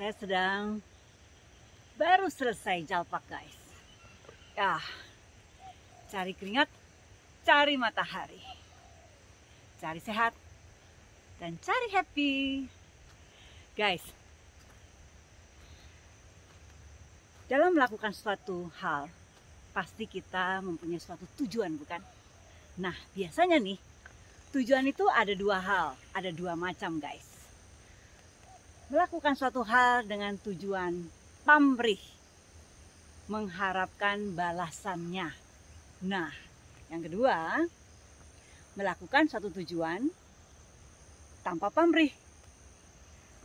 Saya sedang baru selesai jalpak guys. Ya, cari keringat, cari matahari, cari sehat, dan cari happy. Guys, dalam melakukan suatu hal, pasti kita mempunyai suatu tujuan, bukan? Nah, biasanya nih, tujuan itu ada dua hal, ada dua macam guys. Melakukan suatu hal dengan tujuan pamrih, mengharapkan balasannya. Nah, yang kedua, melakukan suatu tujuan tanpa pamrih,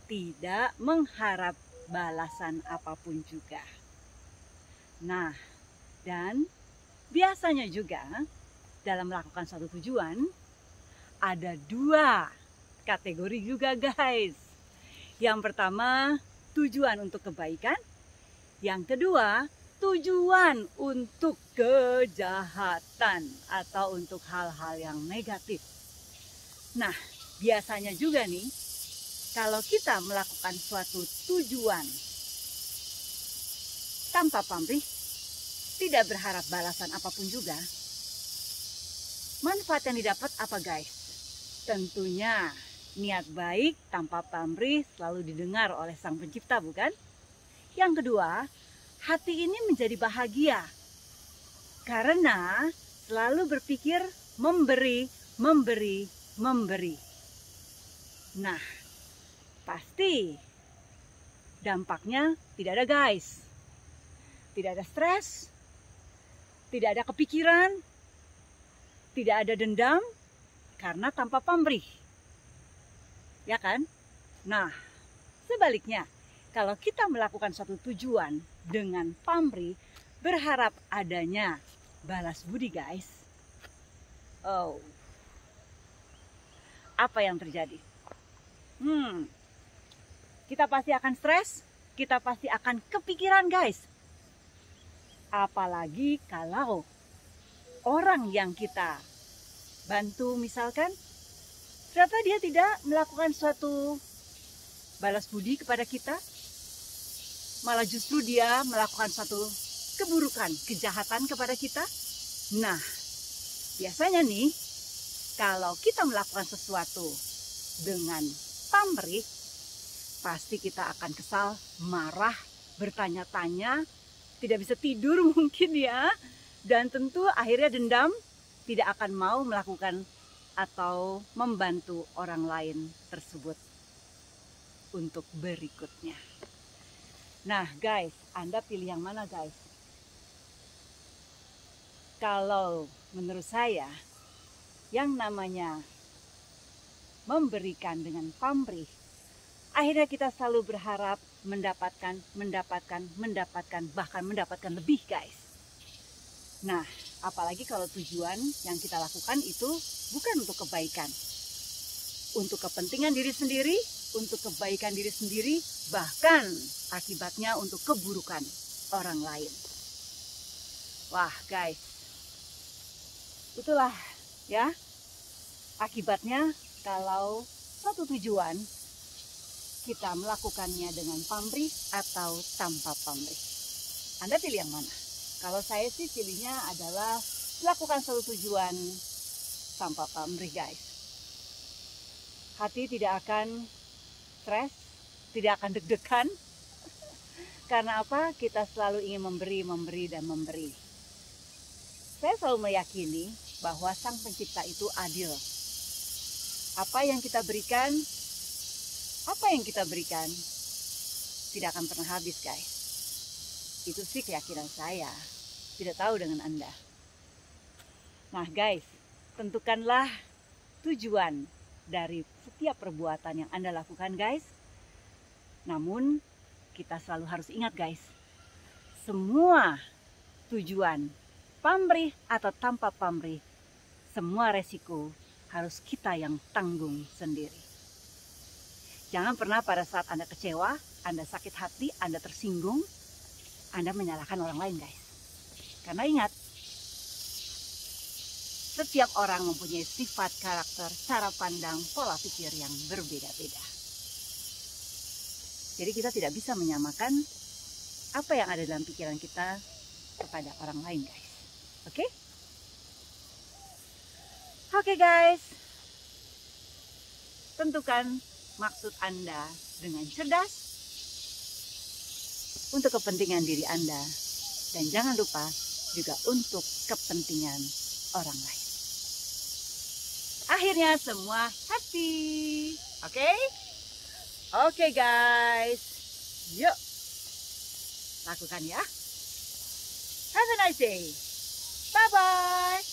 tidak mengharap balasan apapun juga. Nah, dan biasanya juga dalam melakukan suatu tujuan ada dua kategori juga guys. Yang pertama, tujuan untuk kebaikan. Yang kedua, tujuan untuk kejahatan atau untuk hal-hal yang negatif. Nah, biasanya juga nih, kalau kita melakukan suatu tujuan tanpa pamrih, tidak berharap balasan apapun juga, manfaat yang didapat apa guys? Tentunya niat baik tanpa pamrih selalu didengar oleh Sang Pencipta, bukan? Yang kedua, hati ini menjadi bahagia karena selalu berpikir memberi, memberi, memberi. Nah, pasti dampaknya tidak ada guys. Tidak ada stres, tidak ada kepikiran, tidak ada dendam karena tanpa pamrih. Ya kan? Nah, sebaliknya, kalau kita melakukan suatu tujuan dengan pamrih, berharap adanya balas budi guys. Oh, apa yang terjadi? Kita pasti akan stres, kita pasti akan kepikiran guys. Apalagi kalau orang yang kita bantu misalkan, ternyata dia tidak melakukan suatu balas budi kepada kita, malah justru dia melakukan suatu keburukan, kejahatan kepada kita. Nah, biasanya nih, kalau kita melakukan sesuatu dengan pamrih, pasti kita akan kesal, marah, bertanya-tanya, tidak bisa tidur mungkin ya. Dan tentu akhirnya dendam, tidak akan mau melakukan atau membantu orang lain tersebut untuk berikutnya. Nah guys, Anda pilih yang mana guys? Kalau menurut saya, yang namanya memberikan dengan pamrih, akhirnya kita selalu berharap mendapatkan, bahkan mendapatkan lebih guys. Nah, apalagi kalau tujuan yang kita lakukan itu bukan untuk kebaikan, untuk kepentingan diri sendiri, untuk kebaikan diri sendiri, bahkan akibatnya untuk keburukan orang lain. Wah guys, itulah ya akibatnya kalau suatu tujuan kita melakukannya dengan pamrih atau tanpa pamrih. Anda pilih yang mana? Kalau saya sih pilihnya adalah melakukan suatu tujuan tanpa pamrih guys. Hati tidak akan stres, tidak akan deg-degan. Karena apa? Kita selalu ingin memberi, memberi, dan memberi. Saya selalu meyakini bahwa Sang Pencipta itu adil. Apa yang kita berikan tidak akan pernah habis guys. Itu sih keyakinan saya. Tidak tahu dengan Anda. Nah guys, tentukanlah tujuan dari setiap perbuatan yang Anda lakukan guys. Namun kita selalu harus ingat guys, semua tujuan pamrih atau tanpa pamrih, semua resiko harus kita yang tanggung sendiri. Jangan pernah pada saat Anda kecewa, Anda sakit hati, Anda tersinggung, Anda menyalahkan orang lain guys. Karena ingat, setiap orang mempunyai sifat, karakter, cara pandang, pola pikir yang berbeda-beda. Jadi kita tidak bisa menyamakan apa yang ada dalam pikiran kita kepada orang lain, guys. Oke? Oke, guys. Tentukan maksud Anda dengan cerdas untuk kepentingan diri Anda. Dan jangan lupa juga untuk kepentingan orang lain. Akhirnya semua happy. Oke? Oke, guys. Yuk. Lakukan ya. Have a nice day. Bye-bye.